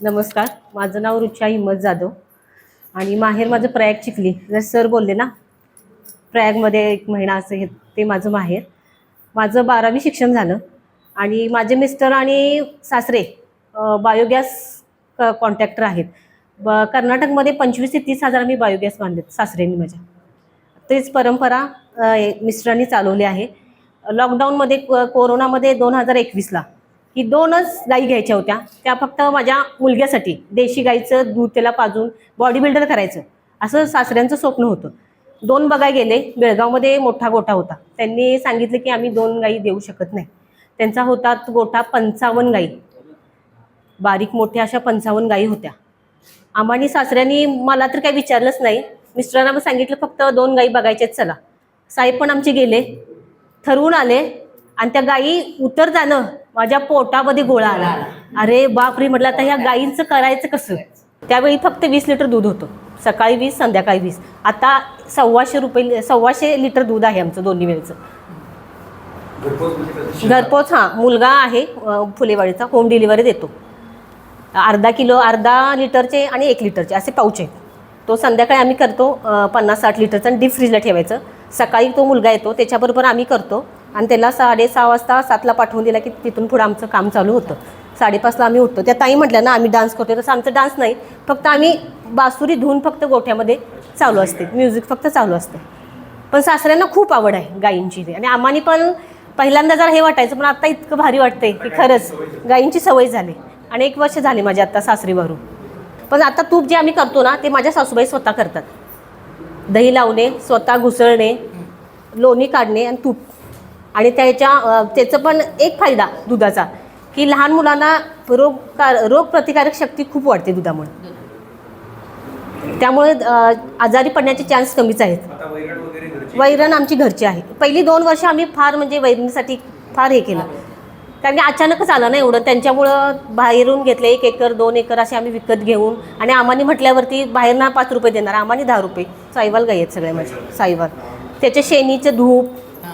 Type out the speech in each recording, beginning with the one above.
नमस्कार, माझं नाव रुचा हिम्मत जाधव आणि माहेर माझं प्रयाग चिखली. जर सर बोलले ना प्रयागमध्ये 1 महिना असं हे ते माझं माहेर. माझं 12वी शिक्षण झालं आणि माझे मिस्टर आणि सासरे बायोगॅस कॉन्ट्रॅक्टर आहेत. कर्नाटकमध्ये 25 ते 30 हजार आम्ही बायोगॅस बांधलेत सासऱ्यांनी माझ्या. तेच परंपरा मिस्टरांनी चालवली आहे. लॉकडाऊनमध्ये कोरोनामध्ये 2021ला की 2च गाई घ्यायच्या होत्या. त्या फक्त माझ्या मुलग्यासाठी देशी गाईचं दूध त्याला पाजून बॉडी बिल्डर करायचं असं सासऱ्यांचं स्वप्न होतं. 2 बघाय गेले. बेळगावमध्ये मोठा गोठा होता. त्यांनी सांगितलं की आम्ही 2 गाई देऊ शकत नाही. त्यांचा होता गोठा 55 गाई, बारीक मोठ्या अशा 55 गाई होत्या. आम्हानी सासऱ्यांनी मला तर काही विचारलंच नाही. मिस्टरांना पण सांगितलं फक्त 2 गाई बघायच्याच चला. साहेब पण आमचे गेले, ठरवून आले आणि त्या गाई उतर जाणं माझ्या पोटामध्ये गोळा आला. अरे बापरे म्हटलं आता ह्या गाईंचं करायचं कसं. त्यावेळी फक्त 20 लिटर दूध होतं, सकाळी 20 संध्याकाळी 20. आता 1,200 लिटर दूध आहे आमचं दोन्ही वेळचं. घरपोच. हां, मुलगा आहे फुलेवाडीचा, होम डिलिव्हरी देतो. अर्धा लिटरचे आणि 1 लिटरचे असे पाऊच आहेत. तो संध्याकाळी आम्ही करतो 50-60 लिटरचा आणि डीप फ्रीजला ठेवायचं. सकाळी तो मुलगा येतो त्याच्याबरोबर आम्ही करतो आणि त्याला 6:30 वाजता 7ला पाठवून दिला की तिथून पुढं आमचं काम चालू होतं. 5:30ला आम्ही उठतो. त्या ताई म्हटल्या ना आम्ही डान्स करतो, तसं आमचं डान्स नाही, फक्त आम्ही बासुरी धुवून फक्त गोठ्यामध्ये चालू असते, म्युझिक फक्त चालू असते. पण सासऱ्यांना खूप आवड आहे गायींची आणि आम्हानी पण पहिल्यांदा जरा हे वाटायचं, पण आता इतकं भारी वाटतंय की खरंच गायींची सवय झाली. आणि 1 वर्ष झाली माझी आता सासरीवरून. पण आता तूप जे आम्ही करतो ना ते माझ्या सासूबाई स्वतः करतात. दही लावणे, स्वतः घुसळणे, लोणी काढणे आणि तूप. आणि त्याचं पण एक फायदा दुधाचा की लहान मुलांना रोगप्रतिकारक शक्ती खूप वाढते दुधामुळे. त्यामुळे आजारी पडण्याचे चान्स कमीच आहेत. वैरण आमची घरची आहे. पहिली 2 वर्ष आम्ही फार म्हणजे वैरणीसाठी फार हे केलं, कारण की अचानकच आलं ना एवढं. त्यांच्यामुळं बाहेरून घेतलं 1 एकर 2 एकर असे आम्ही विकत घेऊन. आणि आम्हानी म्हटल्यावरती बाहेरना 5 रुपये देणार, आम्हानी 10 रुपये. साईवाल गाई आहेत सगळे माझे, साईवाल. त्याचे शेणीचं धूप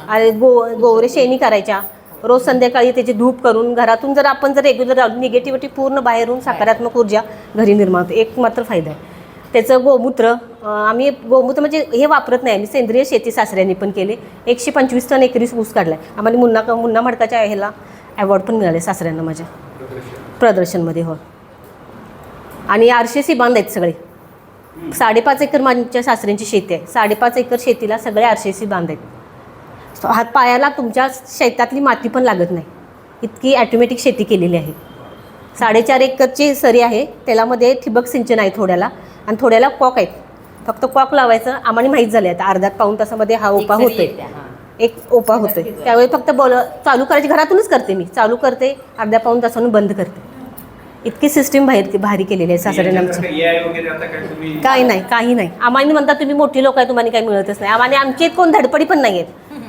आणि गोवरे शेणी करायच्या रोज संध्याकाळी. त्याचे धूप करून घरातून जर आपण रेग्युलर निगेटिव्हिटी पूर्ण बाहेरून सकारात्मक ऊर्जा घरी निर्माण होते. एक मात्र फायदा आहे त्याचं. गोमूत्र आम्ही गोमूत्र म्हणजे हे वापरत नाही आम्ही, सेंद्रिय शेती सासऱ्यांनी पण केली. 125 टन एकरी ऊस काढला आहे. आम्हाला मुन्ना मडकाच्या ह्याला अवॉर्ड पण मिळाले सासऱ्यांना माझ्या प्रदर्शनमध्ये. हो. आणि RCC बांध आहेत सगळे. 5.5 एकर माझ्या सासऱ्यांची शेती आहे. 5.5 एकर शेतीला सगळे RCC बांध आहेत. हात पायाला तुमच्या शेतातली माती पण लागत नाही, इतकी ॲटोमॅटिक शेती केलेली आहे. 4.5 एकरची सरी आहे. त्यालामध्ये ठिबक सिंचन आहे थोड्याला, आणि थोड्याला कॉक आहेत. फक्त कॉक लावायचं. आम्हाला माहीत झाले आता अर्धा-पाऊण तासामध्ये हा ओपा होतोय, एक ओपा होतोय. त्यावेळी फक्त चालू करायची. घरातूनच करते मी, चालू करते अर्ध्या-पाऊण तासानं बंद करते. इतकी सिस्टीम भारी केलेली आहे सासऱ्यांना आमची. काही नाही, काही नाही. आम्हाला म्हणता तुम्ही मोठी लोक आहे, तुम्हाला काही मिळतच नाही. आम्हाला आमचे कोण धडपडी पण नाही आहेत.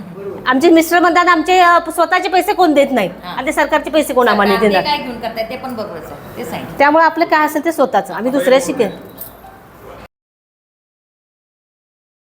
आमचे मिस्टर म्हणतात आमचे स्वतःचे पैसे कोण देत नाहीत आणि सरकारचे पैसे कोण आम्हाला देणार. त्यामुळे आपलं काय असेल ते स्वतःचं, आम्ही दुसऱ्या शिकेल.